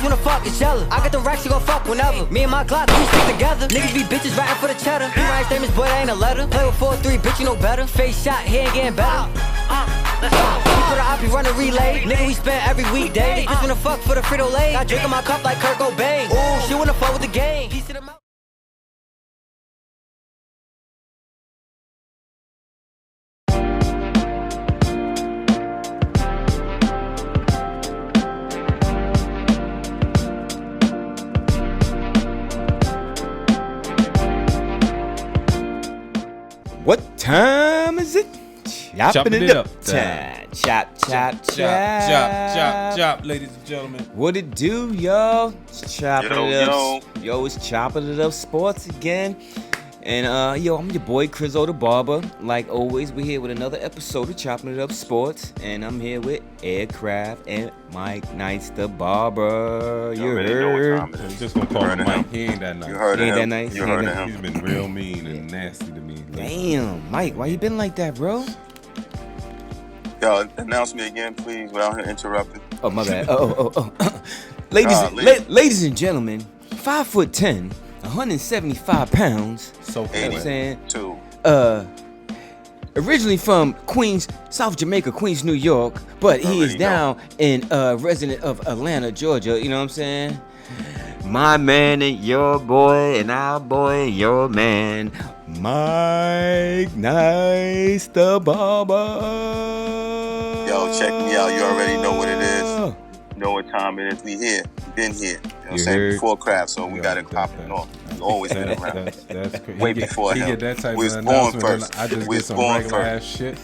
wanna fuck, it's jealous. I got the racks, you gon' fuck whenever. Me and my Glock, we stick together. Niggas be bitches ratting for the cheddar. He writes famous, boy, that ain't a letter. Play with 4-3, bitch, you know better. Face shot, he ain't getting better. Let's go. We put a op, we run a relay. Nigga, we spend every weekday. Just wanna fuck for the Frito-Lay. I drink in my cup like Kurt Cobain. Ooh, she wanna fuck with the game. Piece of the mouth. What time is it? Chopping it up time. Chop, ladies and gentlemen. What it do, y'all? It's chopping it up. Yo, it's chopping it up sports again. And yo, I'm your boy Crizzo the Barber. Like always, we're here with another episode of Chopping It Up Sports. And I'm here with Aircraft and Mike Nice the Barber. You heard? I'm just gonna call him Mike. He ain't that nice. You heard He ain't him. that nice. You heard him. He's been real mean and nasty to me. Damn, Mike, why you been like that, bro? Yo, announce me again, please, without interrupting. Oh, my bad. Ladies and gentlemen, 5'10", 175 pounds. So You know what I'm saying? 82. Originally from Queens, South Jamaica, Queens, New York, but he is Already now in resident of Atlanta, Georgia. You know what I'm saying? My man and your boy and our boy and your man, Mike Nice the Barber. Yo, check me out. You already know what it is. You know what time it is. We here. We been here. You know what I'm saying? heard? Before craft, so we got to pop it off. We always been around. That's crazy. Way before he him. get that type We of was born announcement. first. I just We get was some born regular first. ass shit.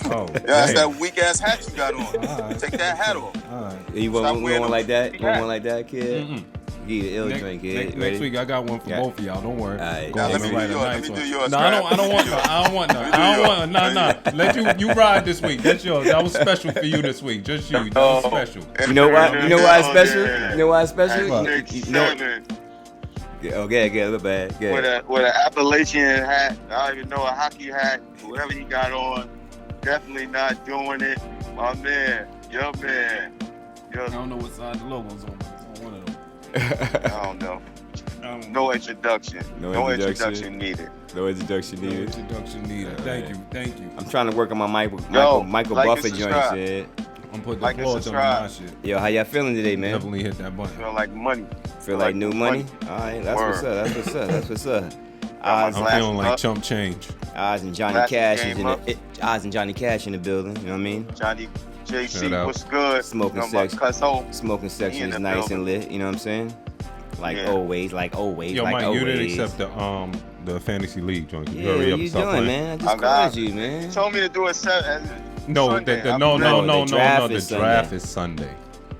Oh, Yeah, that's damn. that weak ass hat you got on. Alright. Take that hat off. All right. You Stop want wearing one like that? You Yeah. want one like that, kid? Mm-mm. Give you an ill drink, kid. Next week I got one for Yeah. both of y'all. Don't worry. Alright. Go Now, on let me and do write a yours. Let nice me one. do yours, No, I don't want none. I don't want none. I don't want none. Nah. Let you ride this week. That's yours. That was special for you this week. Just you. That was special. You know why? You know why it's Oh, special? yeah. You know why it's special? At You know. 6'7", Okay, good, bad. with an Appalachian hat. I don't even know, a hockey hat. Whatever he got on. Definitely not doing it. My man. Your man. I don't know what side the logo's on. It's on one of them. I don't know. No introduction. No introduction. introduction needed. No introduction No needed. introduction needed. Thank you. I'm trying to work on my Michael like Buffett and joint subscribe. shit. I'm putting Like the and applause on my subscribe. shit. Yo, how y'all feeling today, man? Definitely hit that button. Feel like money. Feel like new money? All right, that's what's Word. up. That's what's up. That's what's up. Got my I'm Glass feeling like up. chump change. Oz and Johnny Glass Cash is game in up. Oz and Johnny Cash in the building. You know what I mean? Johnny Shout JC, out. what's good? Smoking You know, my section. cousin. Smoking section in is the nice building. and lit. You know what I'm saying? Like Yeah. always, like always, Yo, like Mike, always. you didn't accept the fantasy league joint. Yeah, You already up you to start doing, playing? man? I just I got- called you, man. You told me to do it Sunday. No, Sunday. no. The draft The is draft Sunday. is Sunday.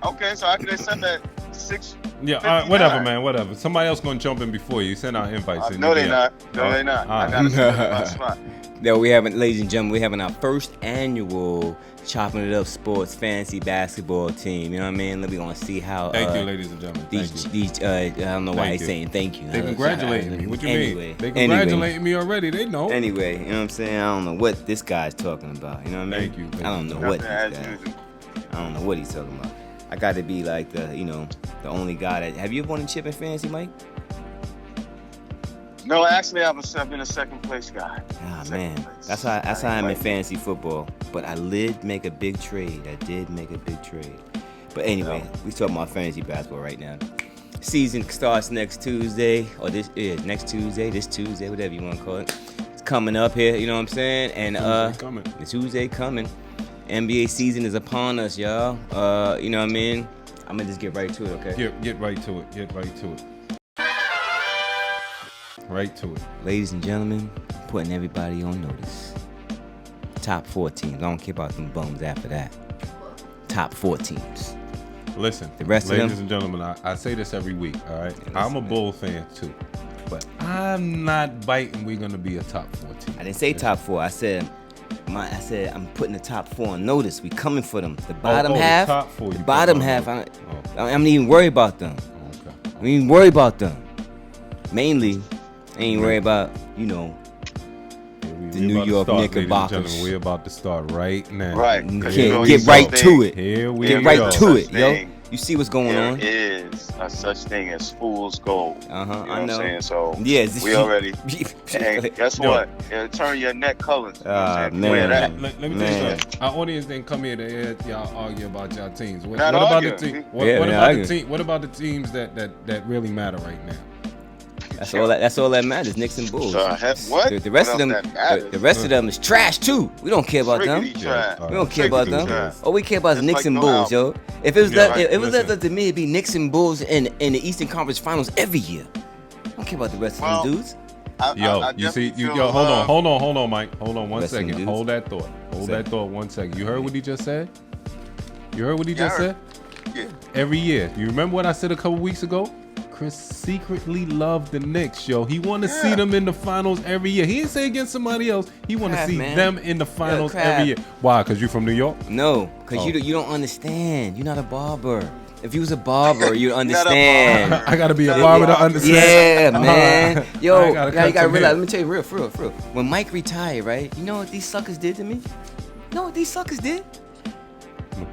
Okay, so I can accept that 6. Yeah, 59. whatever, man, whatever. Somebody else gonna jump in before you. Send out invites. No, they not. No, they not. I gotta sit in my spot. No, ladies and gentlemen, we're having our first annual Chopping It Up Sports Fantasy Basketball Team. You know what I mean? We're gonna see how. Thank you, ladies and gentlemen. Thank you. These, I don't know why Thank he's you. saying thank you. They congratulating me. What you Anyway, mean? They congratulating me already. They know. Anyway, you know what I'm saying? I don't know what this guy's talking about. You know what I mean? Thank you. I don't know what. Nothing as This guy, usual. I don't know what he's talking about. I got to be like the only guy that. Have you ever won a chip in fantasy, Mike? No, actually, I've been a second place guy. Ah Second man, place. that's how I'm in Like- fantasy football. But I did make a big trade. But anyway, we talking about fantasy basketball right now. Season starts next Tuesday, or this Tuesday, whatever you want to call it. It's coming up here, you know what I'm saying? And Coming. the Tuesday coming. NBA season is upon us, y'all. You know what I mean? I'm gonna just get right to it, okay? Get right to it. Get right to it. Right to it. Ladies and gentlemen, I'm putting everybody on notice. Top 4 teams. I don't care about them bums after that. Top 4 teams. Listen, The rest of ladies them? and gentlemen, I say this every week, all right? listen, I'm a man. Bull fan too, but I'm not biting we're going to be a top 4 team. I didn't say top 4. I said I'm putting the top 4 on notice. We coming for them. The bottom the half. top 4 The you bottom put on half. notice. I'm not even worried about them. Okay. I ain't even worried about them. Mainly, I ain't worried about, Here the we New about to York start, ladies and Knickerbockers. gentlemen. We're about to start right now. Right. 'cause you know Get he's right so to big. it. Here we Get go. right to it, Such yo. thing. You see what's going on. There is a such thing as fool's gold. Uh-huh, You know I what I'm know. saying? So Yeah, we already. And guess what? It'll turn your neck colors. You know what I'm saying? man. Wear that. Let me tell you Man. something. Our audience didn't come here to hear y'all argue about y'all teams. What Not about the arguing. team? Yeah, What man, about arguing. the team? What about the teams that really matter right now? That's all that matters. Knicks and Bulls. What? The rest What of them, else that matters? the rest of them is trash too. We don't care about them. Friggity trash. Yeah, We don't care about them. Trash. All we care about is Just Knicks like and no Bulls, yo. If it was Yeah, left, right. if it was left Listen. up to me, it'd be Knicks and Bulls in the Eastern Conference Finals every year. I don't care about the rest Well, of them dudes. Yo, you see, hold on, Mike. Hold on one Wrestling second. dudes. Hold that thought. Hold Say. that thought 1 second. You heard what he just said? You heard what he Yeah, just I heard. said? Yeah. Every year. You remember what I said a couple weeks ago? Chris secretly loved the Knicks, yo. He want to see them in the finals every year. He didn't say against somebody else. He want to Crap, see man. them in the finals crap. every year. Why? Because you from New York? No, because Oh. you don't understand. You're not a barber. If you was a barber, you'd Not a understand. barber. I gotta be a Gotta barber be to a understand. Yeah, man. Yo, I gotta now cut you gotta some realize. hair. Let me tell you, real, for real. When Mike retired, right? You know what these suckers did to me? You know what these suckers did?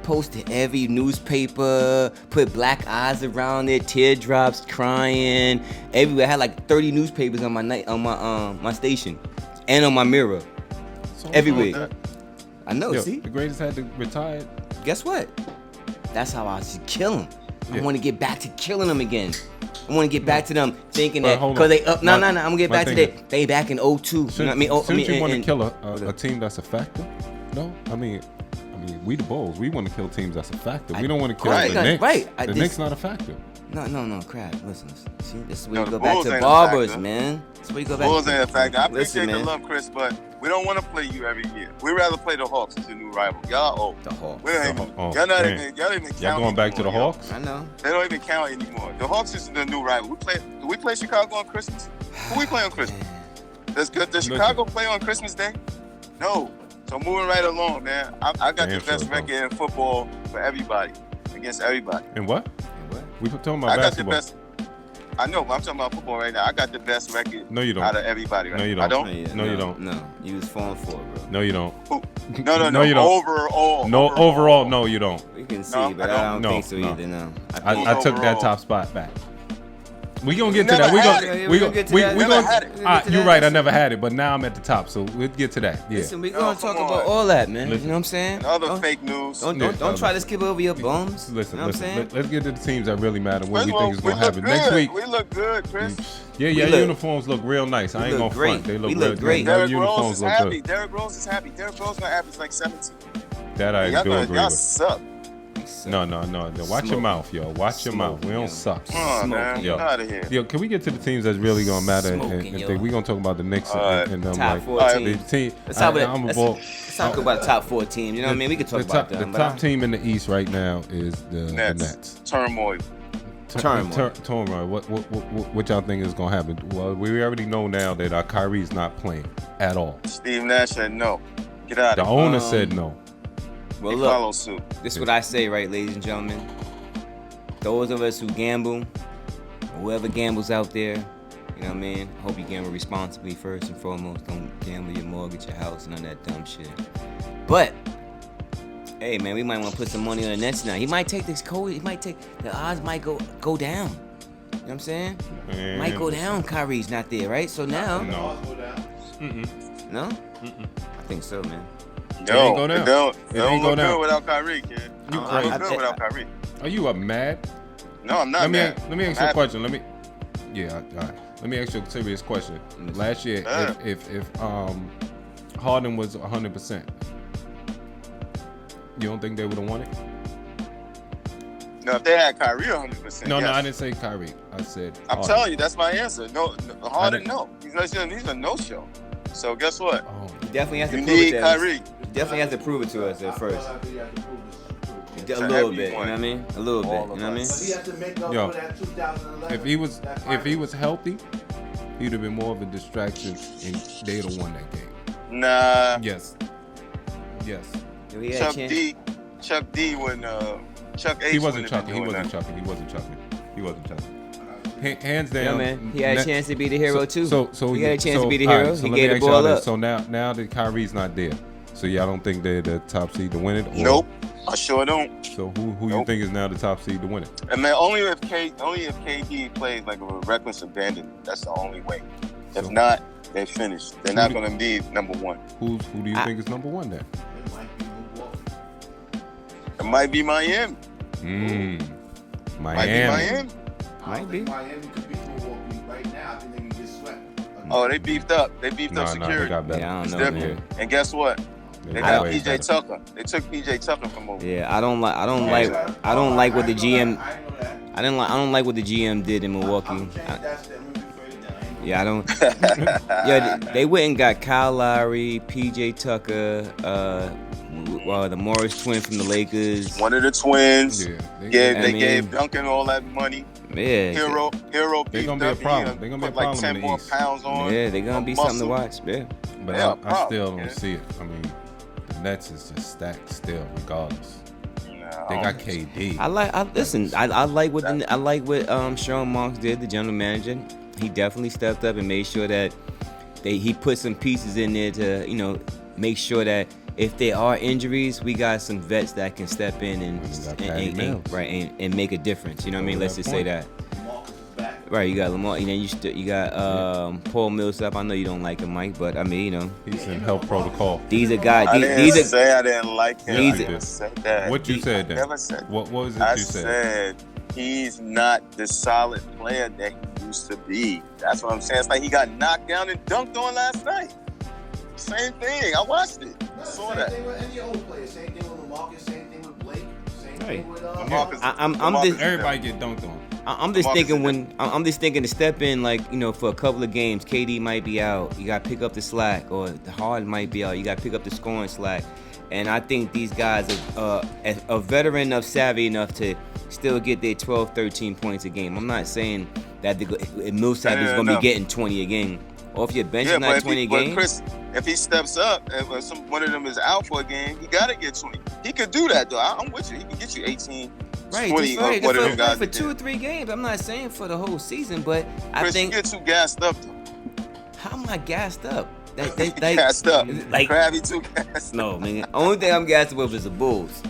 Posted every newspaper, put black eyes around it, teardrops, crying everywhere. I had like 30 newspapers on my station, and on my mirror, So everywhere. I know. Yo, See, the greatest had to retire. guess what? That's how I should kill them. I Yeah. want to get back to killing them again. I want to get back to them thinking But that hold because on. they up. No. I'm gonna get My back to thing they back in 02. You know what I mean? Shouldn't you want to and- kill a team that's a factor? No, I mean, we the Bulls. We want to kill teams that's a factor. We don't want to kill Right. the Knicks. Right. The Knicks not a factor. No, crap. Listen. See, this is where No, you the go back Bulls to ain't a barbers, factor. man. This is where you go back. Bulls ain't a factor. I Listen, appreciate the man. love, Chris, but we don't want to play you every year. We'd rather play the Hawks as a new rival. Y'all old. The Hawks. We don't The even, Haw- oh, y'all not man. even, y'all don't even count Y'all going back to the anymore, yo. Hawks? I know. They don't even count anymore. The Hawks is the new rival. Do we play Chicago on Christmas? Who we play on Christmas? Does Chicago play on Christmas Day? No. So moving right along, man. I got Damn the best sure record in football for everybody, against everybody. And what? What? We talking I about got basketball. the best. I know, but I'm talking about football right now. I got the best record No, you don't. out of everybody right No, you now. I don't. don't? No, you don't. No, you was 4-4, bro. No, you don't. No, No, you don't. Overall. No, overall, no, you don't. We can see, No, but I I don't don't. think so No. either. No. I took that Overall. top spot back. We gonna get to Never that. We had gonna it. we gonna get to that. we Never gonna. had it. You're right. I never had it, but now I'm at the top, so we'll get to that. Yeah. Listen, we No, gonna talk come about on. all that, man. Listen. You know what I'm saying? And other Don't- fake news. Don't try to skip over your bums. Listen, you know what I'm saying? Let's get to the teams that really matter. What First we of all, think is we gonna look happen good. next week. We look good, Chris. Yeah, We your look- uniforms look real nice. I we ain't look gonna great. front. They look We real look great. Your Derrick Rose uniforms is look happy. good. Derrick Rose is happy. Derrick Rose gonna average like 17. That I Y'all, do agree y'all with. suck. No. Watch your Smoke. mouth, yo. Watch your mouth. We don't suck. Come on, man. Smoking. Yo. Get out of here. Yo, can we get to the teams that's really gonna matter? Smoking, And yo. think we gonna talk about the Knicks Alright. and them Top like 4 the teams. team. Let's talk about I'm a let's, ball. let's talk about the top 4 teams. You know what I mean? We could talk the about top, them. the but top team in the East right now is the Nets. Turmoil. Turmoil. What y'all think is gonna happen? Well, we already know now that Kyrie's not playing at all. Steve Nash said no. Get out The of here. owner said no. Well, He look, follow suit. this is what I say, right, ladies and gentlemen. Those of us who gamble, or whoever gambles out there, you know what I mean? I hope you gamble responsibly first and foremost. Don't gamble your mortgage, your house, and all that dumb shit. But, hey, man, we might want to put some money on the Nets now. He might take this cold. He might take, the odds might go down. You know what I'm saying? Man. Might go down. Kyrie's not there, right? So now, No. no? I think so, man. No, ain't go down. It don't It ain't go look down. good without Kyrie, kid. You It crazy. look good without Kyrie. Are you mad? No, I'm not Let me mad. let me I'm ask you a happy. question. Let me ask you a serious question. Last year, Yeah. if Harden was 100%, you don't think they would have won it? No, if they had Kyrie 100%. No, yes. I didn't say Kyrie. I said I'm Harden. telling you, that's my answer. No, Harden, didn't- no. He's a no-show. So guess what? Oh, He definitely has to You prove it need to us. Kyrie. He definitely has to prove it to us at first. A To little bit, you know everyone. what I mean? A little bit, All you of know what I mean? us. He has to make up Yo, for that 2011. if he was healthy, he'd have been more of a distraction, and they'd have won that game. Nah. Yes. Yo, he had a Chuck chance. Chuck D when Chuck H. He wasn't wouldn't have chucking. been He doing wasn't that. chucking. He wasn't chucking. Hands down. Yeah, man. He had a chance to be the hero too. So he had a chance to be the all hero. so He let gave me the ask y'all ball this. up. So now that Kyrie's not there, So y'all don't think they're the top seed to win it? Or? Nope, I sure don't. So who you think is now the top seed to win it? And man, only if KD plays like a reckless abandon. That's the only way. If not, they finish. They're not going to be number one. Who do you think is number one then? It might be Miami. Miami. Might be. Miami could beat Milwaukee right now. I think they can get swept. Oh, they beefed up. They beefed up security. They got better. Yeah, I It's don't know, different. man. And guess what? They got PJ Tucker. They took PJ Tucker from over. Yeah, I don't like what the GM. I don't like what the GM did in Milwaukee. I don't. Yeah, they went and got Kyle Lowry, PJ Tucker, the Morris twin from the Lakers. One of the twins. Yeah, They gave Duncan all that money. Yeah. Hero They're gonna be a problem. They're gonna be a problem like 10 in the more East. pounds on. Yeah, they're gonna be something to watch. Yeah. But Yeah, I still don't yeah. see it. I mean, the Nets is just stacked still, regardless. No. They got KD. I like what Sean Marks did, the general manager. He definitely stepped up and made sure that he put some pieces in there to make sure that if there are injuries, we got some vets that can step in and make a difference. You know what I mean? Let's just say that. Marcus is back. Right, you got Lamar. You got Paul Millsap. I know you don't like him, Mike, but I mean, He's in health protocol. these are guys. I didn't These are. say I didn't like him. These I are- never said that. What you said I then? never said. What was it I you said? said he's not the solid player that he used to be. That's what I'm saying. It's like he got knocked down and dunked on last night. Same thing. I watched it. I saw Same that. thing with any old player. Same thing with LaMarcus. Same thing with Blake. Same Right. thing with LaMarcus- I'm LaMarcus just- is Everybody get dunked on. I'm just Marcus thinking is I'm just thinking to step in for a couple of games. KD might be out. You got to pick up the slack, or the Harden might be out. You got to pick up the scoring slack. And I think these guys are veteran enough, savvy enough to still get their 12, 13 points a game. I'm not saying that Millsap is going to be getting 20 a game. Or if your bench is not 20 a game. Chris, if he steps up, and one of them is out for a game, he got to get 20. He could do that, though. I'm with you. He can get you 18, Right, 20, just right. or one of them guys. For 2 or 3 games. I'm not saying for the whole season, but I Chris, think. you get too gassed up, though. How am I gassed up? Gassed up. Like, Krabby too gassed no, up. man. Only thing I'm gassed up with is the Bulls.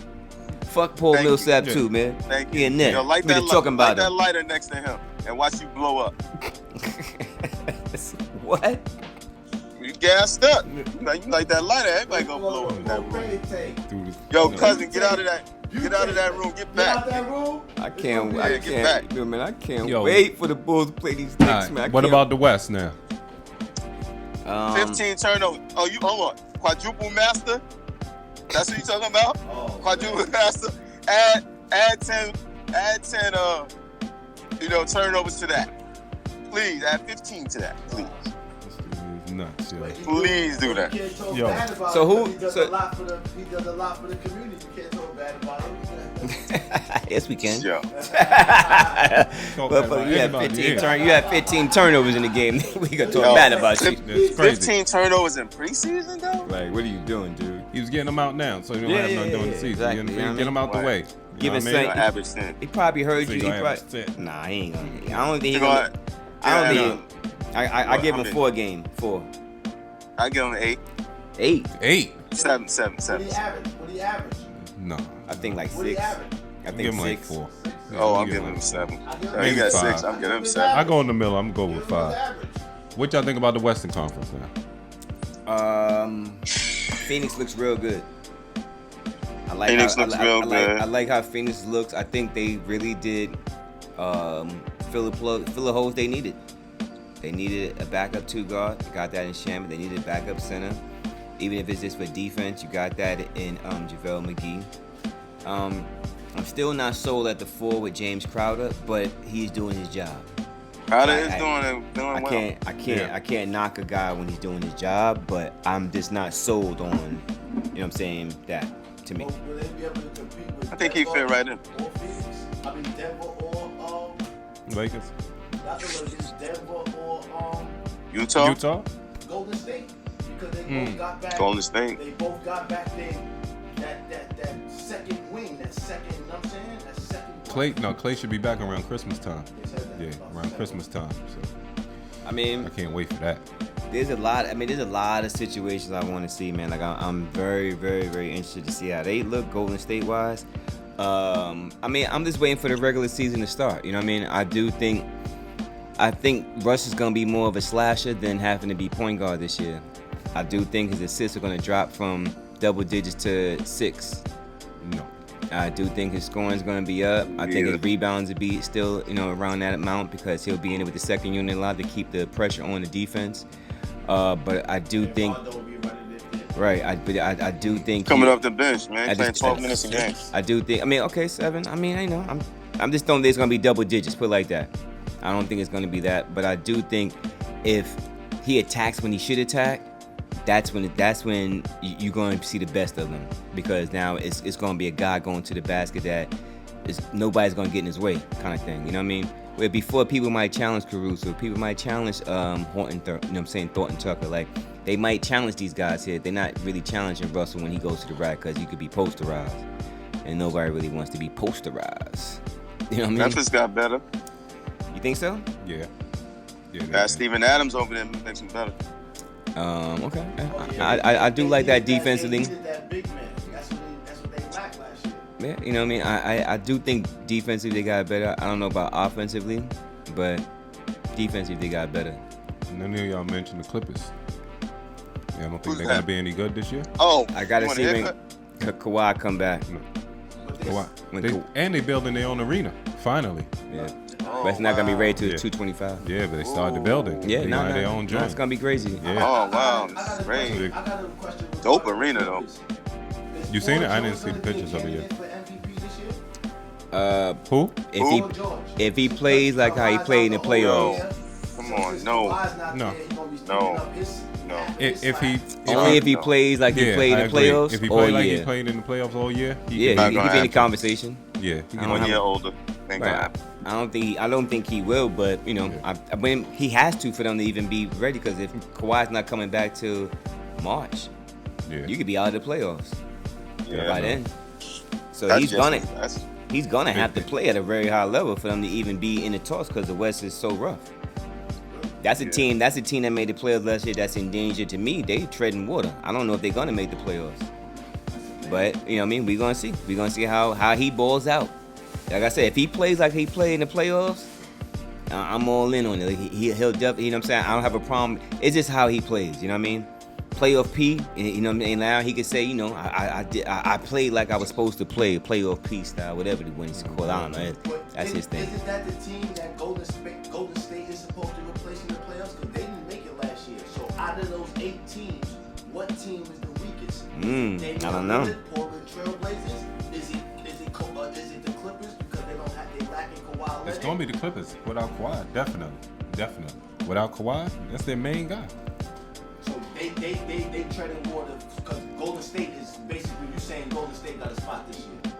Fuck Paul Thank you. Millsap too, man. Thank He you. in there. Yo, light We that, just talking about light that him. lighter next to him and watch you blow up. What? You gassed up. You like that lighter, everybody gonna blow up in that room. Yo, cousin, get out of that. Get out of that room. Get Get out back. that room. I can't. Yeah, I get can't. back. Yo, man, I can't Yo. wait for the Bulls to play these All Knicks, right, man. I what can't- about the West now? 15 turnovers. Oh, you hold on. Quadruple master? That's what you talking about? Oh, Quadruple master. Add 10 turnovers to that. Please add 15 to that. Please. This dude is nuts, yo. Please do that. You can't talk Yo. bad about So him who- 'cause He does so- a lot for the community. You can't talk bad about him. Yes, we can. Yo. But you had 15 turnovers in the game. We gonna talk Yo, bad about you. That's crazy. 15 turnovers in preseason, though? Like, what are you doing, dude? He was getting them out now, so he don't Yeah, have yeah, nothing during the yeah, season. exactly, Get you know what I get them out the mean? way. Give You it know what I mean? something. Average 10. He probably heard So you. you He gonna probably, average 10. nah, he ain't gonna. I don't think he You gonna. know I don't Yeah, think. I give him 4 games. 4. I give him 8. 8. 8? 7. What do you average? No. I think like What do you 6. average? I Give think him like 6. 4. Oh, I'm give giving him 7. I give Oh, he Maybe got 5. 6. I'm giving him 7. I go in the middle. I'm going to go with Give him his 5. average. What y'all think about the Western Conference now? Phoenix looks real good. I like Phoenix how, looks I, real I, good. I like how Phoenix looks. I think they really did fill the holes they needed. They needed a backup 2 guard. They got that in Shaman. They needed a backup center. Even if it's just for defense, you got that in JaVale McGee. I'm still not sold at the 4 with James Crowder, but he's doing his job. Crowder I- is I- doing well. I can't knock a guy when he's doing his job, but I'm just not sold on, you know what I'm saying, that to me. Will they be able to compete with I think he Denver fit right in. or Phoenix? I mean Denver or Lakers? not the Lakers, Denver or Utah? Utah? Golden State, because they both got back. Golden State. They both got back that second wing, that second. You know what I'm saying? That second. Clay should be back around Christmas time. They said that Yeah, about around second. Christmas time. So I mean, I can't wait for that. There's a lot. I mean, there's a lot of situations I want to see, man. Like I'm very, very, very interested to see how they look Golden State wise. I mean, I'm just waiting for the regular season to start. You know what I mean? I think Russ is gonna be more of a slasher than having to be point guard this year. I do think his assists are gonna drop from double digits to 6. No. I do think his scoring is going to be up. I think his rebounds will be still, around that amount because he'll be in it with the second unit a lot to keep the pressure on the defense. But I do think, right? I do think coming off the bench, man, playing 12 minutes a game. I do think. I mean, okay, 7. I mean, I'm just don't think it's going to be double digits. Put it like that. I don't think it's going to be that. But I do think if he attacks when he should attack, that's when you're going to see the best of them, because now it's going to be a guy going to the basket that nobody's going to get in his way, kind of thing. You know what I mean? Where before people might challenge Caruso, people might challenge Thornton Tucker. Like they might challenge these guys here. They're not really challenging Russell when he goes to the rack because he could be posterized, and nobody really wants to be posterized. You know what I mean? Memphis got better. You think so? Yeah. Got Steven Adams over there makes him better. Okay. I do like that defensively. That big man. That's what they lacked last year. Yeah, you know what I mean? I do think defensively they got better. I don't know about offensively, but defensively they got better. None of y'all mentioned the Clippers. Yeah, I don't think they're going to be any good this year. Oh, I got to see when Kawhi come back. Kawhi. And they building their own arena, finally. Yeah. But it's not going to be ready till 225. Yeah, but they started the building. Yeah, they got their own joint. It's going to be crazy. Yeah. Oh, wow. This is great. I got a question. Dope arena, though. You seen it? I didn't see the pictures of it yet. Who? If he plays like how he played in the playoffs. Come on, no. If he plays like he played in the playoffs, if he played like he played in the playoffs all year, he be in the conversation. Yeah, he's 1 year older. Right. I don't think he will, but I mean, he has to for them to even be ready. Because if Kawhi's not coming back till March, you could be out of the playoffs by then. So he's gonna have to play at a very high level for them to even be in the talks, because the West is so rough. That's a team. That's a team that made the playoffs last year. That's in danger to me. They treading water. I don't know if they're gonna make the playoffs, but you know what I mean. We're gonna see. We're gonna see how he balls out. Like I said, if he plays like he played in the playoffs, I'm all in on it. He'll definitely. You know what I'm saying? I don't have a problem. It's just how he plays. You know what I mean? Playoff P. You know what I mean? Now he could say, I played like I was supposed to play. Playoff P style, whatever the wins called. I don't know. That's his thing. Isn't that the team that Golden State is supposed to replace in the playoffs? Because they didn't make it last year. So out of those 8 teams, what team is the weakest? I don't know. Portland Trailblazers? Is it the Clippers because they lacking Kawhi? It's gonna be the Clippers without Kawhi, definitely. Without Kawhi, that's their main guy. So they treading water because Golden State is basically, you saying Golden State got a spot this year.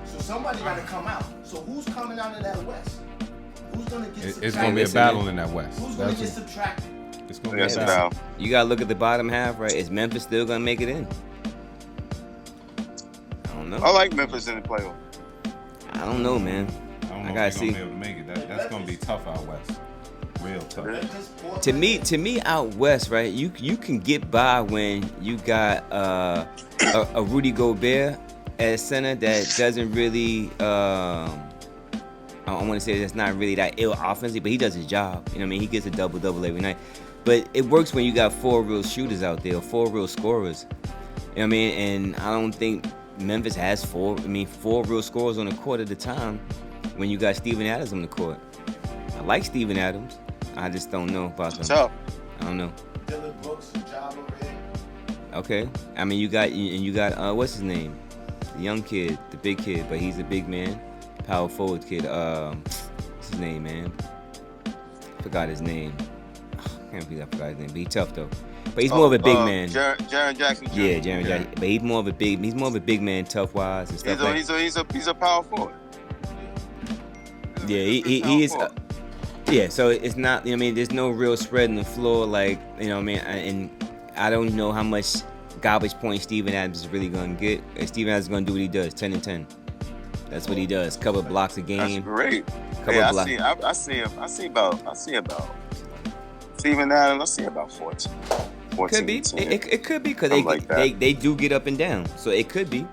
So somebody got to come out. So who's coming out of that West? Who's gonna get subtracted? It's gonna be a battle in that West. Who's gonna get subtracted? It's gonna be a battle. You gotta look at the bottom half, right? Is Memphis still gonna make it in? I don't know. I like Memphis in the playoff. I don't know, man. I don't know gotta if they're gonna be able to make it. That's gonna be tough out West. Real tough. To me, out West, right? You can get by when you got a Rudy Gobert at center that doesn't really. I want to say that's not really that ill offensively, but he does his job. You know what I mean? He gets a double every night. But it works when you got 4 real shooters out there, 4 real scorers. You know what I mean? And I don't think Memphis has 4 real scorers on the court at the time when you got Steven Adams on the court. I like Steven Adams. I just don't know about him. Tough. I don't know. Dylan Brooks, job over there. Okay. I mean, you got what's his name? The young kid, the big kid, but he's a big man. Power forward kid. What's his name, man? Forgot his name. I forgot his name. But he's tough though. But he's more of a big man. Jaren Jackson Jr. Yeah, Jaren Jackson. But he's more of a big man, tough wise and stuff. He's a power forward. Yeah, he is. Yeah, so it's not. You know what I mean, there's no real spread in the floor, like, you know what I mean. And I don't know how much garbage points Steven Adams is really gonna get. Steven Adams is gonna do what he does, 10 and 10. That's what he does. Cover blocks a game. That's great. I see about Steven Adams, let's see about 14. 14 Could be. 10. It could be because Something like that. they do get up and down, so it could be.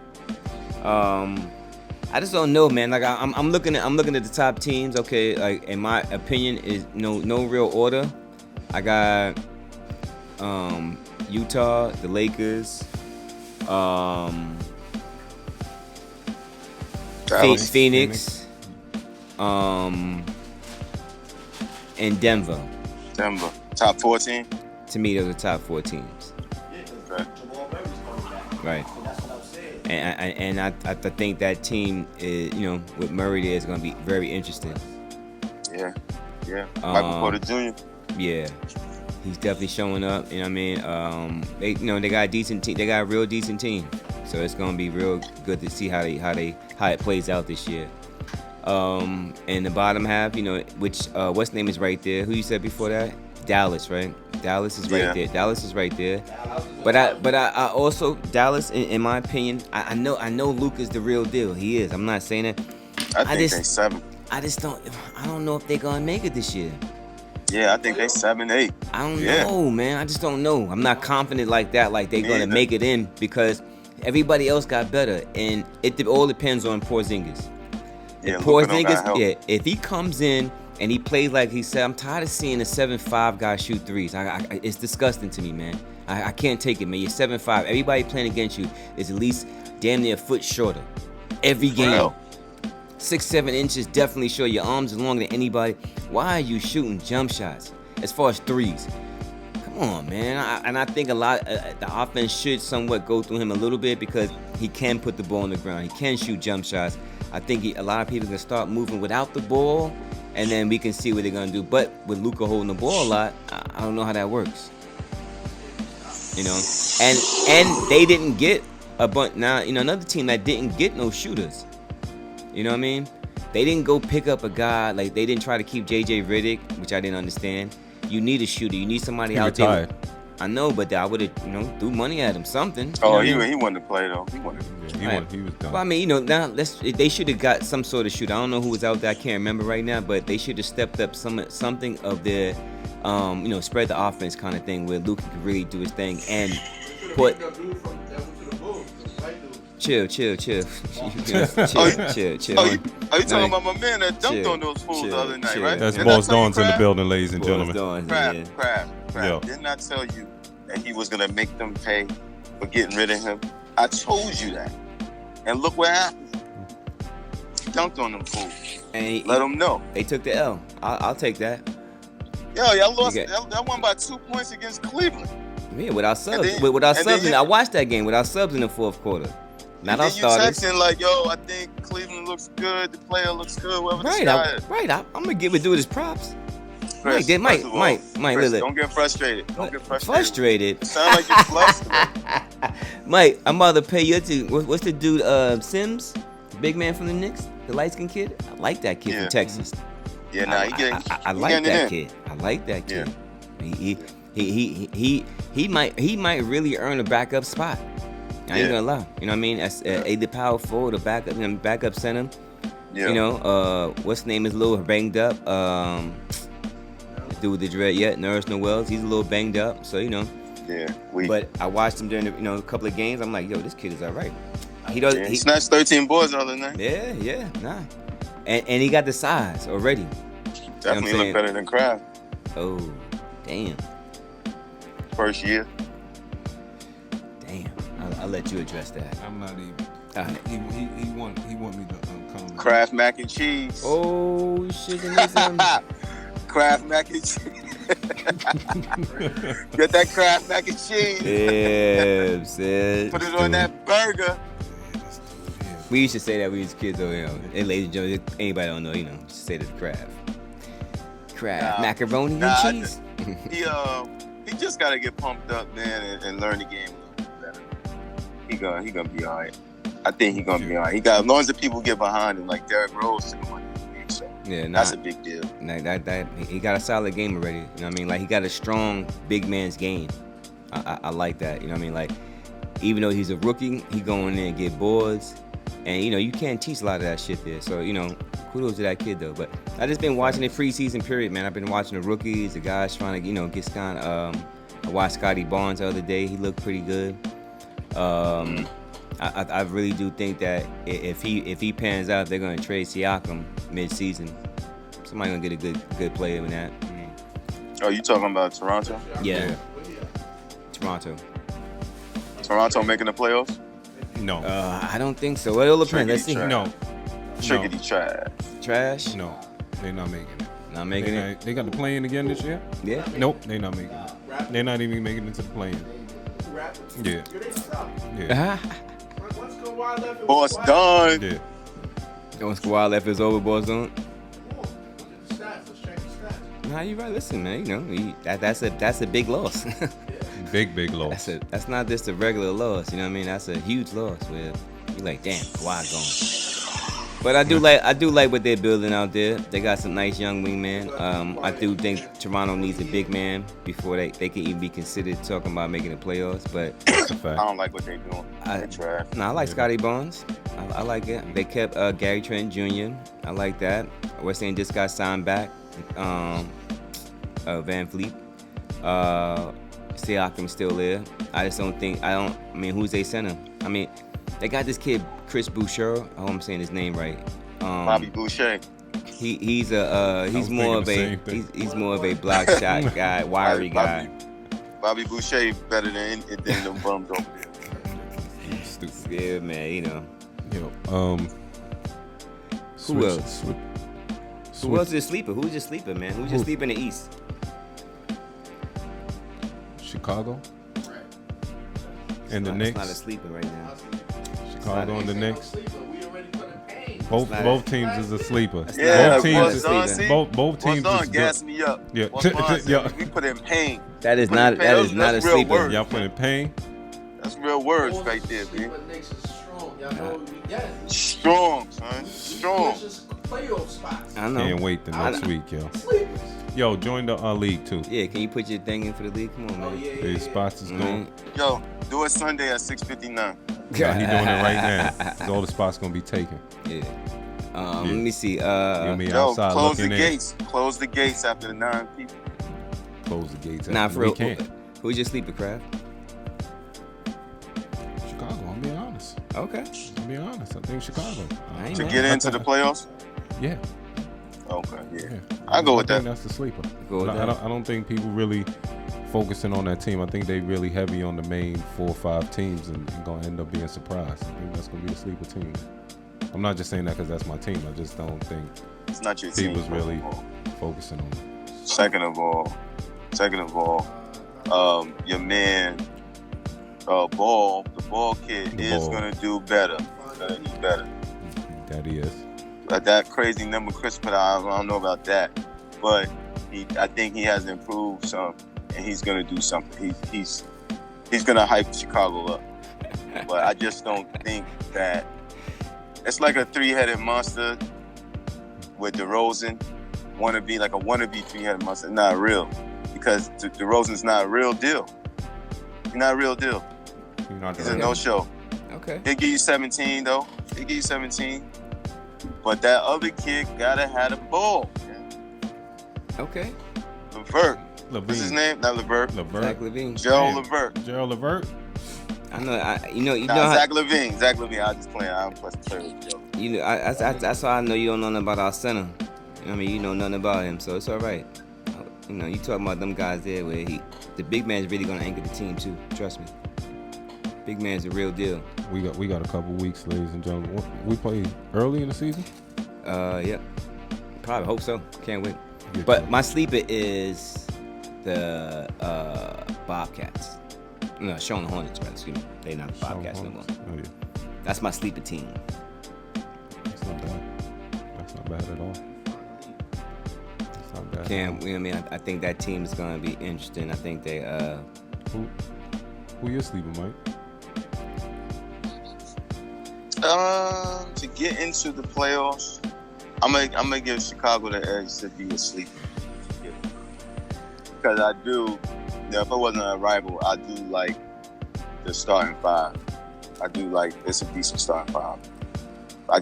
I just don't know, man. Like I'm looking at the top teams. Okay, like in my opinion, is no real order. I got Utah, the Lakers, Dallas. Phoenix, and Denver. Denver. Top 14. To me, those are top 4 teams. Yeah, 'cause Okay. Jamal Murray's coming back. Right. So that's what I'm saying. And I think that team is, with Murray there is going to be very interesting. Yeah. Michael Porter Jr. Yeah, he's definitely showing up. You know what I mean? They got a decent team. They got a real decent team. So it's going to be real good to see how it plays out this year. In the bottom half, which what's name is right there? Who you said before that? Dallas, right? Dallas is right there. Dallas is right there. But I also Dallas, in my opinion, I know Luke is the real deal. He is. I'm not saying that. I think they 7. I don't know if they're gonna make it this year. Yeah, I think they 7-8. I don't know, man. I just don't know. I'm not confident like that. Like they're gonna make it in because everybody else got better, and it all depends on Porzingis. Yeah, If Luka don't got Porzingis, help. if he comes in and he plays like he said, I'm tired of seeing the 7'5" guy shoot threes. It's disgusting to me, man. I can't take it, man. You're 7'5". Everybody playing against you is at least damn near a foot shorter every game. Real. 6-7 inches definitely short. Your arms are longer than anybody. Why are you shooting jump shots as far as threes? Come on, man. I think a lot the offense should somewhat go through him a little bit because he can put the ball on the ground. He can shoot jump shots. I think a lot of people can start moving without the ball, and then we can see what they're gonna do. But with Luka holding the ball a lot, I don't know how that works. And they didn't get a bunch. Now another team that didn't get no shooters. You know what I mean? They didn't go pick up a guy, like they didn't try to keep JJ Redick, which I didn't understand. You need a shooter. You need somebody out there. I know, but I would have, threw money at him, something. Oh, he wanted to play though. He wanted. He was done. Well, I mean, now they should have got some sort of shooter. I don't know who was out there. I can't remember right now, but they should have stepped up something of their, spread the offense kind of thing where Luka could really do his thing and put. Chill. Chill. Are you talking about my man that dunked on those fools the other night, right? That's Didn't Boss I tell you, Dawns in the Crab? building, ladies and gentlemen. Crab. Yo. Didn't I tell you that he was gonna make them pay for getting rid of him? I told you that. And look what happened. He dunked on them fools. And Let them know. They took the L. I'll take that. Yo, y'all lost. Y'all won by 2 points against Cleveland. Yeah, without subs. then- Without and subs. then I watched that game without subs in the fourth quarter. Not And our then you starters. texting like, yo, I think Cleveland looks good. The player looks good. Whoever Right, the guy is. I'm gonna give a dude his props. Chris, Mike, first of all, Chris, look. don't get frustrated. Don't get frustrated. Frustrated. Sound like you're flustered. Mike, I'm about to pay your team. What's the dude? Sims, big man from the Knicks, the light skinned kid. I like that kid Yeah. from Texas. Yeah, nah, he getting. I he like getting it that in. kid. I like that kid. Yeah. He might really earn a backup spot. I ain't gonna lie. You know what I mean? As either power forward or backup center. Yeah. What's his name is a little banged up. The dude with the dread, Nerves Noels. He's a little banged up. So Yeah. but I watched him during a couple of games. I'm like, yo, this kid is all right. He does. He snatched 13 boards the other night. Yeah, nah. And he got the size already. Definitely saying? look better than Kraft. Oh, damn. First year. Damn. I'll let you address that. I'm not even. All right. He want me to come. Kraft mac and cheese. Oh, shiganism. Kraft mac and cheese. Get that Kraft mac and cheese. Yeah, said. Put it on that burger. We used to say that when we was kids, though, And ladies and gentlemen, anybody don't know, just say the Kraft. Nah, macaroni nah, and cheese. He just gotta get pumped up, man, and learn the game a little bit better. He gonna be all right. I think he gonna be all right. He got as long as the people get behind him, like Derrick Rose in the league, so that's a big deal. That he got a solid game already. You know what I mean? Like he got a strong big man's game. I like that. You know what I mean? Like even though he's a rookie, he going in and get boards. And you can't teach a lot of that shit there. So kudos to that kid though. But I just been watching the preseason period, man. I've been watching the rookies, the guys trying to get kind of. I watched Scotty Barnes the other day. He looked pretty good. I really do think that if he pans out, they're gonna trade Siakam mid-season. Somebody gonna get a good player in that. Oh, you talking about Toronto? Yeah. Toronto. Toronto making the playoffs? No. I don't think so. Well, it'll depend. Let's see. No. Triggity trash. Trash? No. They're not making it. Not making it? They got the play-in again this year? Yeah. Nope, they're not making it. They're not even making it to the play-in. Yeah. Yeah. Once Kawhi left, Boss done. Yeah. Once Kawhi left, it's over, boys. Don't. Look at the stats. Let's check the stats. Nah, you right. Listen, man. That's a big loss. Big loss. That's not just a regular loss. You know what I mean? That's a huge loss. Where you like, damn, Kawhi gone. But I do like what they're building out there. They got some nice young wingmen. I do think Toronto needs a big man before they can even be considered talking about making the playoffs. But That's a fact. I don't like what they're doing. They're trash. I like Scotty Barnes. I like it. They kept Gary Trent Jr. I like that. We're saying just got signed back. Van Fleet. Siakam's still there. I mean, who's they center? I mean, they got this kid Chris Boucher. I hope I'm saying his name right. Bobby Boucher. He's more of a block shot guy, wiry guy. Bobby Boucher better than them bums over there. Stupid. Yeah, man. Who else? Who else is a sleeper? Who's your sleeper, man? Who's your sleeper in the East? Chicago. And the Knicks. It's not a sleeper right now. Chicago and the Knicks. We already put in pain. Both teams is a sleeper. Yeah, both teams what's done, see? both teams What's is done? Gas good. me up. Yeah. What's done, Yeah. we put in pain. That is Put not in pain. a That's real sleeper. words. Y'all put in pain. That's real words All right the there, sleeper man. Knicks is strong. Y'all know what we get. Strong, son. Strong. It's just playoff spots. I know. Can't wait the next week, yo. Sleepers. Yo, join the league too. Yeah, can you put your thing in for the league? Come on, Oh, man. yeah, yeah, These yeah. spots is going. Yo, do it Sunday at 6:59. Yeah, he doing it right now. 'Cause all the spots gonna be taken. Yeah. Let me see. You'll be Yo, outside close the looking in. gates. Close the gates after the 9 people. Close the gates. Nah, after for the real. weekend. Who's your sleeper, Kraft? Chicago. I'm being honest. Okay. I'm being honest. I think Chicago. I ain't To mad. get into the playoffs? Yeah. Okay, yeah. Yeah. I go with think that. That's the sleeper. Go with I that. don't think people really focusing on that team. I think they really heavy on the main 4 or 5 teams and gonna end up being surprised. I think that's gonna be the sleeper team. I'm not just saying that because that's my team. I just don't think It's not your team. people's really focusing on it. Second of all, your man, Ball, the Ball kid The is Ball. gonna do better. He's gonna do better. That he is. But that crazy number Chris put out, I don't know about that. But I think he has improved some, and he's gonna do something. He's gonna hype Chicago up. But I just don't think that it's like a 3-headed monster with DeRozan. Wannabe like a wannabe 3-headed monster. Not real, because DeRozan's not a real deal. He's not a real deal. You're not He's the a no-show. Okay. He'll give you 17 though. He'll give you 17. But that other kid gotta have the ball. Man. Okay. LeVert. What's his name? Not LeVert. Zach LaVine. Gerald LeVert. Gerald LeVert. I know. You know Zach LaVine. Zach LaVine. I just playing. I don't play with Joe. That's why I know you don't know nothing about our center. I mean, you know nothing about him, so it's all right. You talking about them guys there where the big man's really gonna anchor the team too. Trust me. Big man's a real deal. We got a couple weeks, ladies and gentlemen. We play early in the season. Yep. Probably hope so. Can't wait. Get But to- my sleeper is the Bobcats. No, Charlotte Hornets, right? Excuse me. They're not the Bobcats no more. Oh yeah, That's my sleeper team. that's not bad. That's not bad at all. That's not bad. I think that team is gonna be interesting. I think they Who you sleeping, Mike? To get into the playoffs, I'm gonna give Chicago the edge to be a sleeper. Because I do, if I wasn't a rival, I do like the starting 5. I do like it's a decent starting 5. I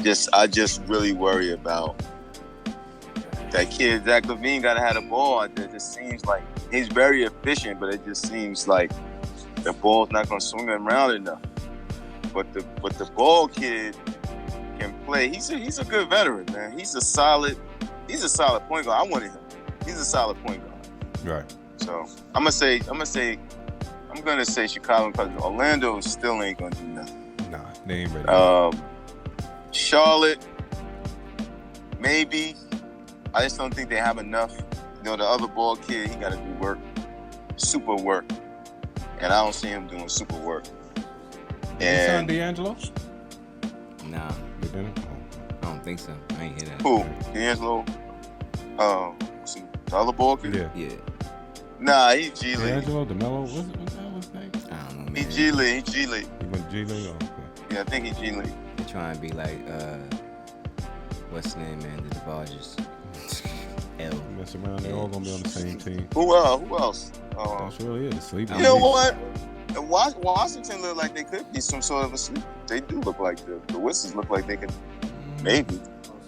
just really worry about that kid. Zach LaVine gotta have the ball. It just seems like he's very efficient, but it just seems like the ball's not gonna swing him around enough. But the ball kid can play. He's a good veteran, man. He's a solid point guard. I wanted him. He's a solid point guard. Right. So I'm gonna say Chicago because Orlando still ain't gonna do nothing. Nah, they ain't ready. Charlotte, maybe. I just don't think they have enough. You know, the other ball kid, he got to do work, super work, and I don't see him doing super work. And D'Angelo? Nah, You didn't? I don't think so. I ain't hear that. Who? D'Angelo? The other ball kid? Yeah. Nah, he G League. D'Angelo, DeMelo, what's that his name? I don't know, man. He G League. He went G League? Oh, okay. Yeah, I think he G League. They trying to be like, what's his name, man? The Dodgers. L. You mess around, they're all gonna be on the same team. Who else? That's really it. The sleeper. You know what? Washington look like they could be some sort of a sleeper. They do look like the Wizards look like they could. Maybe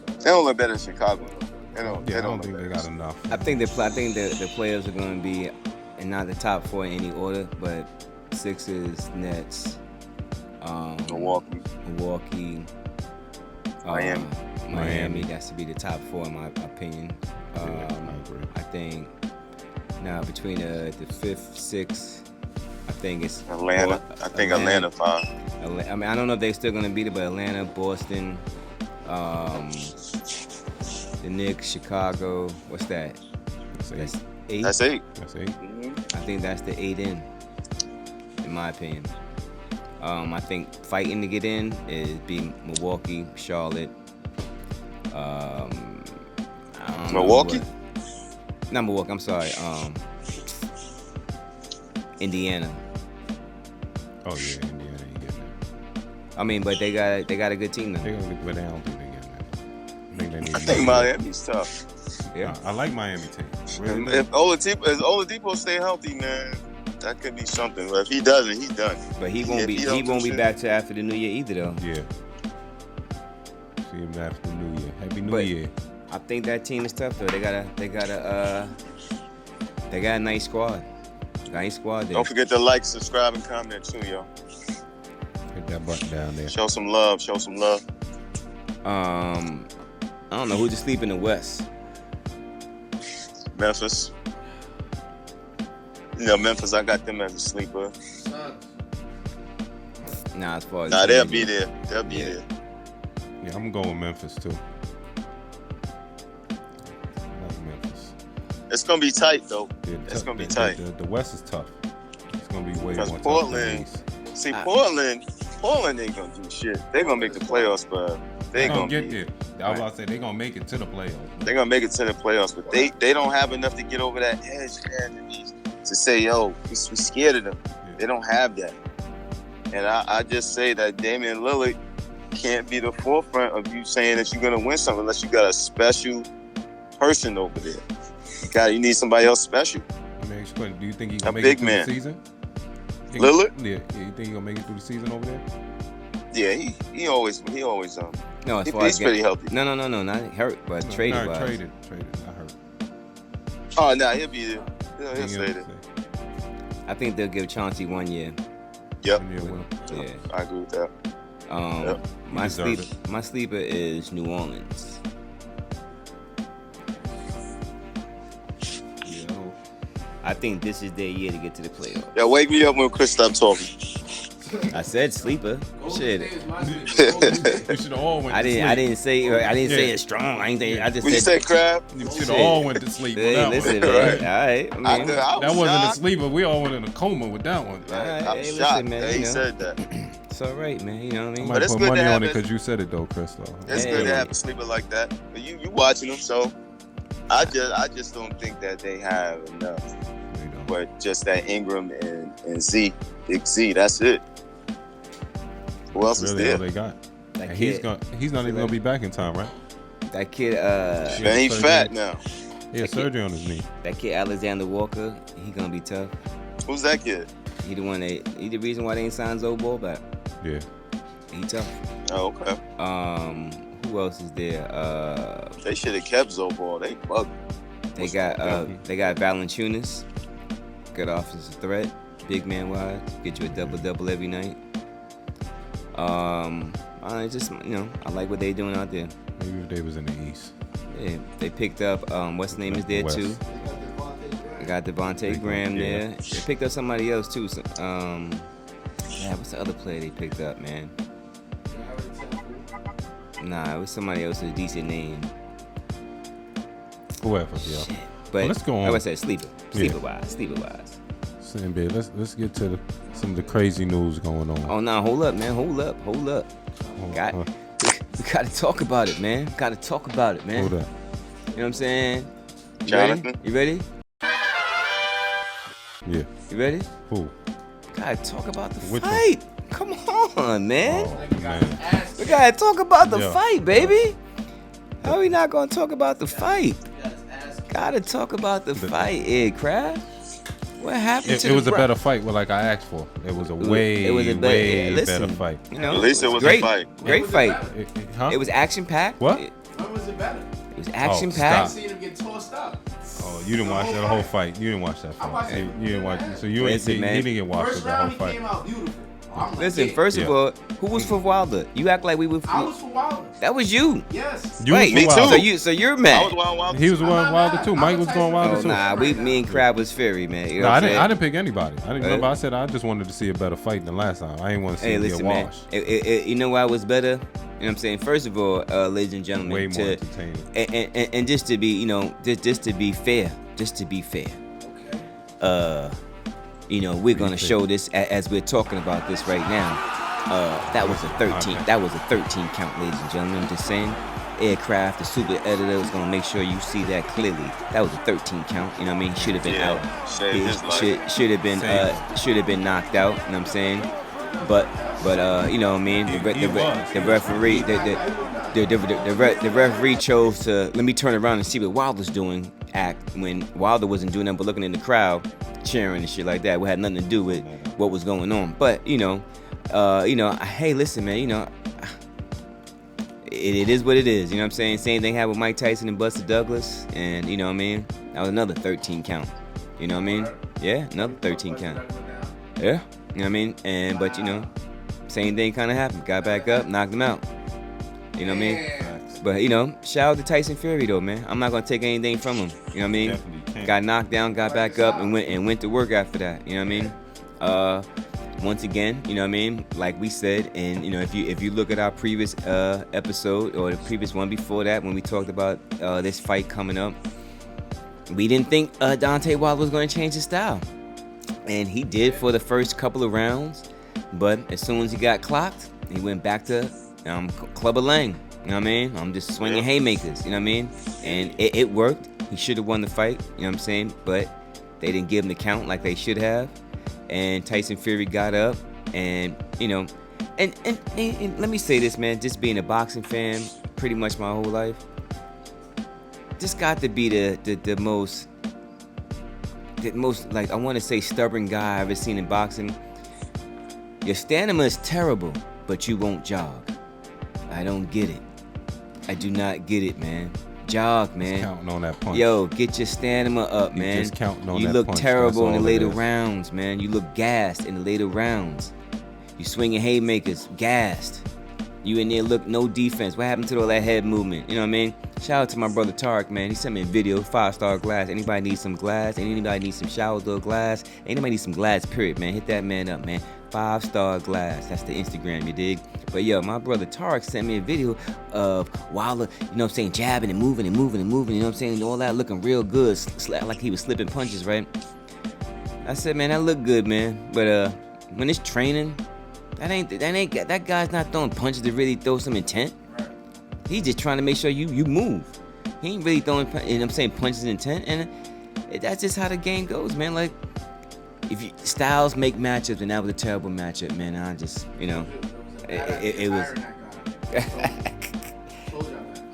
they don't look better than Chicago. They don't. I don't think they got enough. I think the players are going to be, and not the top four in any order, but Sixers, Nets, Milwaukee, Miami. That's to be the top four in my opinion. I agree. I think now between the fifth, sixth, I think it's Atlanta. I think Atlanta 5. I mean, I don't know if they're still going to beat it, but Atlanta, Boston, the Knicks, Chicago. What's that? That's 8. That's 8. That's 8. Mm-hmm. I think that's the 8 in my opinion. I think fighting to get in is be Milwaukee, Charlotte. I don't Milwaukee? know not Milwaukee. I'm sorry. Indiana. Oh yeah, Indiana ain't getting that. I mean, but they got a good team They though. gonna get, but I don't think they getting that. I think Miami's tough. Yeah. I like Miami team. Really If Oladipo stay healthy, man, that could be something. But if he doesn't, he's done. But he won't If be. he He don't do won't be shit. back to after the New Year either though. Yeah. See him after the New Year. Happy New But- Year. I think that team is tough though. They got a nice squad. Nice squad there. Don't forget to like, subscribe, and comment too, yo. Hit that button down there. Show some love. I don't know who's asleep in the West. Memphis. You know, Memphis, I got them as a sleeper. Nah, as far as Nah, they'll be there. They'll be Yeah. there. Yeah, I'm going with Memphis too. I like Memphis. It's gonna be tight though. Yeah, It's gonna be the- tight. The West is tough. It's gonna be way Because more Portland- tough than the East. See, Portland ain't gonna do shit. They're gonna make the playoffs, but They gonna get be, there. I was about to say they gonna make it to the playoffs. they're gonna make it to the playoffs, but they don't have enough to get over that edge, man, to say, yo, we scared of them. They don't have that. And I just say that Damian Lillard can't be the forefront of you saying that you're gonna win something unless you got a special person over there. You need somebody else special. Let me ask you a question. Do you think he A gonna make big it through man. the season? Lillard? Yeah. You think he gonna make it through the season over there? Yeah, he always No, as far he's as pretty healthy. No, not hurt, but No, traded no, wise. traded, not hurt. Oh, nah, he'll be there. He'll Think say he'll that. I think they'll give Chauncey 1 year. Yep, Yeah, well, Yeah. I agree with that. Yep. My deserve sleeper is New Orleans. yo. I think this is their year to get to the playoffs. Yeah, wake me up when Chris stops talking. I said sleeper. Shit. You should have all went I to sleep. didn't say Yeah. it strong. I just When you said say crab, You should Shit. have all went to sleep with Hey, that listen, one. man. Right. All right. I mean, I That wasn't a shocked. sleeper. We all went in a coma with that one. all right, I'm hey, shocked listen, man. that he You know, said that. it's all right, man. You know what I I mean? might But it's put good to money have on it it. because you said it though, Chris. Though. It's Hey. good to have a sleeper like that. But you watching them, so I just don't think that they have enough. You know. But just that Ingram and Z, Big Z, that's it. Who else is Really all there? they got. That And kid, he's not even gonna be back in time, right? that kid, Man, he surgery. fat now. Yeah, surgery on his knee. that kid Alexander Walker, he gonna be tough. Who's that kid? He the reason why they ain't signed Zoe Ball back. Yeah. He tough. Oh, okay. Who else is there? They should have kept Zobor. They bugging. They got Valanciunas. Good offensive threat. Big man wise. Get you a double every night. I just I like what they doing out there. Maybe if they was in the East. Yeah, they picked up what's the name is there West. too. They got Devontae Graham there. They picked up somebody else too. So, what's the other player they picked up, man? Nah, it was somebody else with a decent name. Whoever, yeah. Shit. But let's go on. Like I said, sleeper wise. Same bit. Let's get to some of the crazy news going on. Oh no, hold up, man. Hold up. We gotta talk about it, man. Hold up. You know what I'm saying? Jonathan? You ready? Yeah. You ready? Who? Gotta talk about the Which fight. Come on, man. Oh, man. We gotta talk about the Yeah. fight, baby. How are we not gonna talk about the fight? Gotta talk about the fight, Ed Kraft. What happened to It was a Bro- better fight, like I asked for. It was a way better fight. You know, At least it was great, a fight. great fight. Huh? It was action packed. What? When was it better? It was action stop. I packed. seen him get tossed up. Oh, you didn't watch that whole fight. You didn't watch that I watched fight. it. You didn't watch it. So you Listen, ain't, man. he didn't get watched First the whole round, he fight. came out beautiful. I'm like, Listen, yeah. first of Yeah. all, who was for Wilder? You act like we were. I was for Wilder. That was you. Yes. You Wait, was Me wild. too. so you're I mad? was wild. He was the one I'm Wilder not too. mad. Mike I'm was a going Tyson Wilder Oh too. nah, me and Crab was Fury, man. You know No, what I I'm didn't. saying? I didn't pick anybody. I didn't remember. Uh, I said I just wanted to see a better fight than last time. I didn't want to see Hey, it listen, get man. washed. You know why it was better? You know what I'm saying? First of all, ladies and gentlemen, Way more entertaining. and just to be, just to be fair, we're gonna show this as we're talking about this right now. That was a 13. Okay. That was a 13 count, ladies and gentlemen. I'm just saying. Aircraft, the super editor, was gonna make sure you see that clearly. That was a 13 count. You know what I mean? Should have been Yeah, out. saved his life. Should have been knocked out. You know what I'm saying? But you know what I mean? The referee, the referee chose to let me turn around and see what Wilder's doing. Act when Wilder wasn't doing nothing but looking in the crowd, cheering and shit like that. It had nothing to do with what was going on. But hey, listen, man. It is what it is. You know what I'm saying? Same thing happened with Mike Tyson and Buster Douglas, and you know what I mean? That was another 13 count. You know what I mean? Yeah, another 13 count. Yeah, you know what I mean? But same thing kind of happened. Got back up, knocked him out. You know what I mean? But shout out to Tyson Fury though, man. I'm not gonna take anything from him. You know what I mean? Definitely can't. Got knocked down, got back up, and went to work after that. You know what I mean? Once again, you know what I mean? Like we said, and if you look at our previous episode or the previous one before that, when we talked about this fight coming up, we didn't think Deontay Wilder was going to change his style, and he did for the first couple of rounds. But as soon as he got clocked, he went back to Clubber Lang. You know what I mean? I'm just swinging haymakers. You know what I mean? And it worked. He should have won the fight. You know what I'm saying? But they didn't give him the count like they should have. And Tyson Fury got up, and and let me say this, man. Just being a boxing fan, pretty much my whole life, this got to be the most like I want to say stubborn guy I've ever seen in boxing. Your stamina is terrible, but you won't jog. I don't get it. I do not get it, man. Jog, man. Counting on that punch. Yo, get your stamina up, You man. just counting on you that look punch. terrible in That's the all it later is. rounds, man. You look gassed in the later rounds. You swinging haymakers, gassed. You in there look no defense. What happened to all that head movement? You know what I mean? Shout out to my brother Tarek, man. He sent me a video, 5-star glass. Anybody need some glass? Anybody need some shower door glass? Anybody need some glass, period, man. Hit that man up, man. 5-star glass. That's the Instagram, you dig? But yo, my brother Tarek sent me a video of Wilder, you know what I'm saying, jabbing and moving and moving and moving, you know what I'm saying? All that looking real good, like he was slipping punches, right? I said, man, that look good, man. But when it's training, that guy's not throwing punches to really throw some intent. He's just trying to make sure you move. He ain't really throwing, you know what I'm saying, punches intent. And that's just how the game goes, man. Like, styles make matchups, and that was a terrible matchup, man. I just, it was.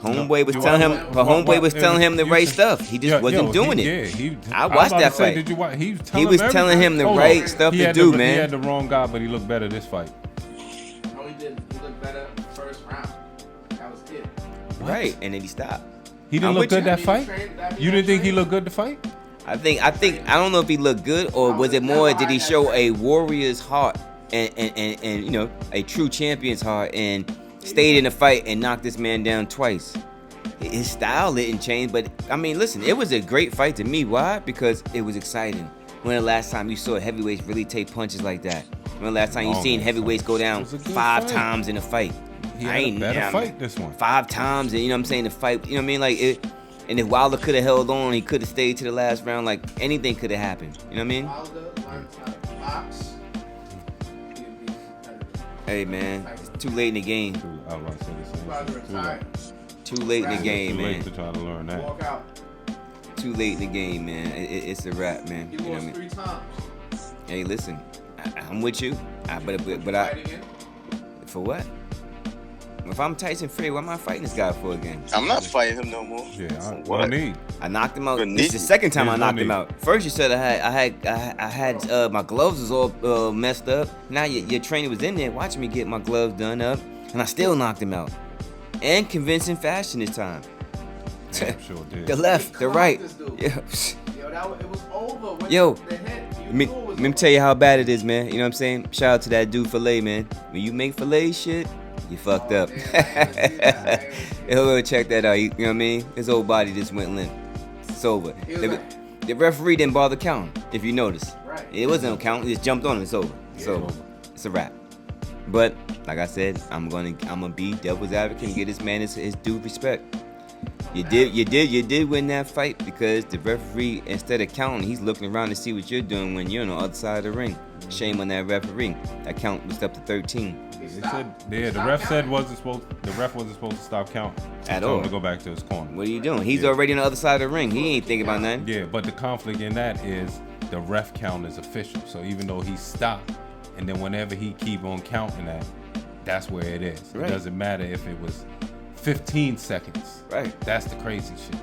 Homeboy was telling him. Homeboy was telling him the right stuff. He just wasn't doing it. I watched that fight. Did you watch? He was telling him the right stuff to do, man. He had the wrong guy, but he looked better this fight. No, he didn't. He looked better first Right, and then he stopped. He didn't I'm look with you. good that fight? You didn't think he looked good to fight? I don't know if he looked good or was it more did he show a warrior's heart and you know a true champion's heart and stayed in the fight and knocked this man down twice. His style didn't change, but I mean, listen, it was a great fight to me. Why? Because it was exciting. When the last time you saw heavyweights really take punches like that? When the last time you seen heavyweights go down 5 times in a fight? He had a better fight this one. 5 times, and you know what I'm saying, the fight, you know what I mean, like it. And if Wilder could have held on, he could have stayed to the last round. Like anything could have happened. You know what I mean? Wilder learned how to box. Hey man, it's too late in the game. I was about to say the same Wilder thing. retired. Too late in the game, Too late man. to try to learn that. Walk out. Too late in the game, man. It's a wrap, man. He You know what I lost mean? 3 times. Hey, listen, I'm with you. But Fight I again? for what? If I'm Tyson Fury, what am I fighting this guy for again? I'm not fighting him no more. Yeah, What? no need. I knocked him out. Good This is the knee. second time I There's no knocked him need. out. First you said I had my gloves was all messed up. Now your trainer was in there watching me get my gloves done up, and I still knocked him out. And convincing fashion this time. Damn sure did. The left, the clocked right. this dude. Yeah. Yo, it was over. When Yo, the head, you Let me, knew it was let me over. tell you how bad it is, man. You know what I'm saying? Shout out to that dude Filet, man. When you make Filet shit, you fucked up. Damn, I ain't gonna see that. I ain't gonna see He'll check that out. You know what I mean? His whole body just went limp. It's over. He was The, like- the referee didn't bother counting, if you notice. Right. It wasn't no count. He just jumped on him. It's over. It's over. It's a wrap. But like I said, I'm gonna be devil's advocate and get this man his due respect. You did win that fight because the referee, instead of counting, he's looking around to see what you're doing when you're on the other side of the ring. Shame on that referee. That count was up to 13. He They stopped. said, yeah, the Stop ref said counting. the ref wasn't supposed to stop counting. At Told him all. to go back to his corner. What are you doing? He's Yeah. already on the other side of the ring. He ain't thinking about nothing. Yeah, but the conflict in that is the ref count is official. So even though he stopped, and then whenever he keep on counting that, that's where it is. Right. It doesn't matter if it was 15 seconds. Right. That's the crazy shit.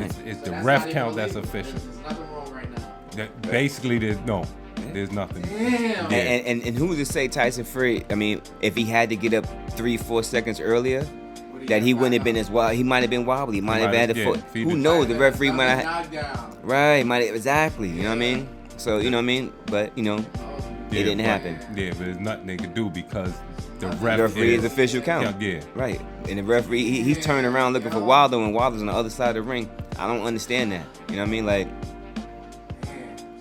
It's So the that's ref not count even that's illegal. official. There's nothing wrong right now. Basically, there's nothing. Damn. Yeah. And who's to say Tyson Fury? I mean, if he had to get up 3-4 seconds earlier, that he wouldn't have been as wild. He might have been wobbly. He might have had a yeah, foot. if he Who did- knows? The referee might have. Knockdown. Right. Might have, exactly. You know what I mean? So you know what I mean? But you know, it didn't but- happen. Yeah, but there's nothing they could do because the The ref referee is official count. Yeah. Right. And the referee, he's turning around looking for Wilder when Wilder's on the other side of the ring. I don't understand that. You know what I mean? Like,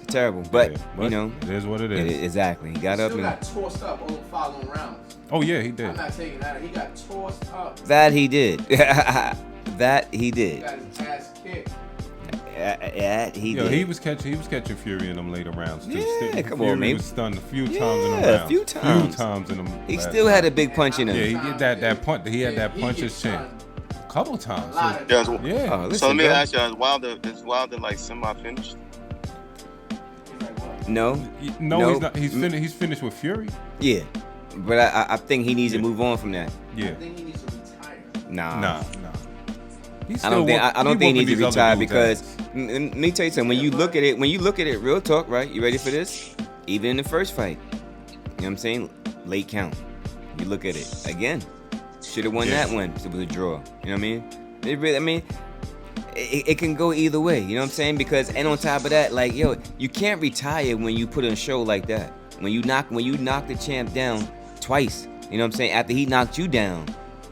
it's terrible. But, Yeah, you know, it is what it is. exactly. He got up Still and got tossed up all the following rounds. Oh yeah, he did. I'm not taking that. He got tossed up. that he did. That he He did. got his ass kicked. That he Yo, did. he was catching Fury in them later rounds too. Yeah, come Fury on, man. was stunned a few times in them Yeah, a rounds. few times. Few times in them. He last still round. had a big punch in him. Yeah, he did that punch. He had that He puncher's gets chin. done A couple times. a lot of Yes. times. Yeah. Oh, listen, So let me bro. ask you, is Wilder like semi-finished? He's like, what? No. No, No. he's not. He's finished with Fury. Yeah. But I think he needs to move on from that. Yeah. I think he needs to retire. Nah. He's I don't still think I don't think he needs to whooping these other retire dudes' because ass. let me tell you something. When you look at it, real talk, right? You ready for this? Even in the first fight, you know what I'm saying? Late count. You look at it again. Should have won Yeah. that one. It was a draw. You know what I mean? It can go either way. You know what I'm saying? Because and on top of that, like yo, you can't retire when you put on a show like that. When you knock the champ down twice. You know what I'm saying? After he knocked you down,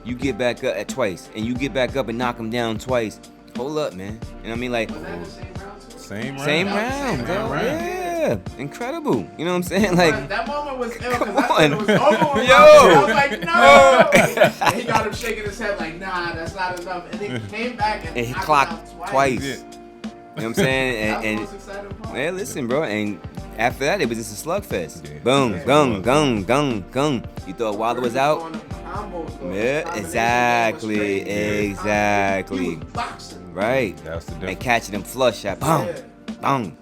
you get back up at twice, and you get back up and knock him down twice. Hold up, man. You know what I mean? Like Was that the same round too? Same round. same round, bro. round. Yeah, incredible. You know what I'm saying? Like That moment was ill come because I thought it on. was over with. Yo. I was like, no. And he got him shaking his head like, nah, that's not enough. And then he came back and and he knocked him clocked out twice. Yeah. You know what I'm saying? That was the And most exciting part. yeah, listen, bro. And after that, it was just a slugfest. Yeah. Boom, Yeah. gung, gung, gung, gung. You thought Wilder was out? Throwing them combos, though. Yeah, Combination exactly, was crazy. exactly. He was boxing. Right. That's the And difference. catching them flush shot. Boom, Yeah. boom.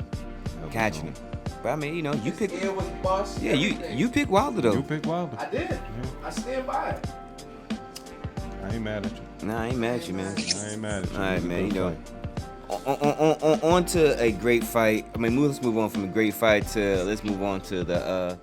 That was Catching on. them. But I mean, you know, you His pick. ear was bust. Yeah, everything. you pick Wilder though. You pick Wilder. I did. I stand by it. I ain't mad at you. Nah, I ain't mad at you, man. I ain't mad at you. All right, It was a man. You good know, fight. on to a great fight. I mean, let's move on from a great fight to let's move on to the